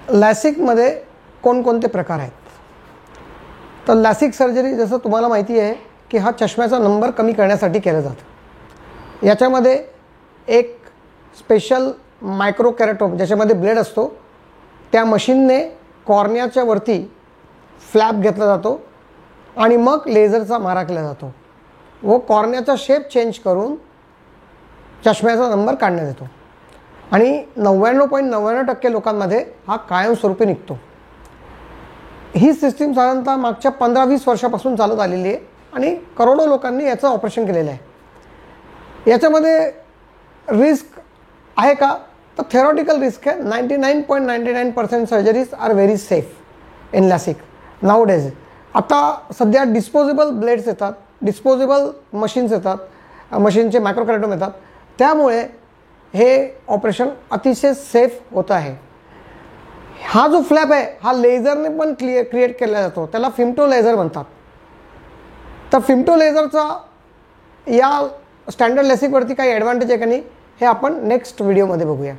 लॅसिकमध्ये कोणकोणते प्रकार आहेत? तर लॅसिक सर्जरी जसं तुम्हाला माहिती आहे की हा चष्म्याचा नंबर कमी करण्यासाठी केलं जातं. याच्यामध्ये एक स्पेशल मायक्रोकॅरेटोम ज्याच्यामध्ये ब्लेड असतो त्या मशीनने कॉर्नियाच्या वरती फ्लॅप घेतला जातो आणि मग लेझरचा मारा केला जातो व कॉर्नियाचा शेप चेंज करून चष्म्याचा नंबर काढण्यात येतो आणि 99.99% लोकांमध्ये हा कायमस्वरूपी निघतो. ही सिस्टीम साधारणतः मागच्या 15-20 वर्षापासून चालत आलेली आहे आणि करोडो लोकांनी याचं ऑपरेशन केलेलं आहे. याच्यामध्ये रिस्क आहे का? तर थेरॉटिकल रिस्क आहे. 99.99% surgeries are very safe in LASIK nowadays. आता सध्या डिस्पोजेबल ब्लेड्स येतात, डिस्पोजेबल मशीन्स येतात, मशीनचे मायक्रोकॅरेटोम येतात, त्यामुळे हे ऑपरेशन अतिशय सेफ होतं आहे. हा जो फ्लॅप आहे हा लेझरने पण क्रिएट केला जातो, त्याला फिम्टो लेझर म्हणतात. तर फिम्टो लेझरचा या स्टँडर्ड लॅसिकवरती काही ॲडव्हान्टेज आहे का नाही हे आपण नेक्स्ट व्हिडिओमध्ये बघूया.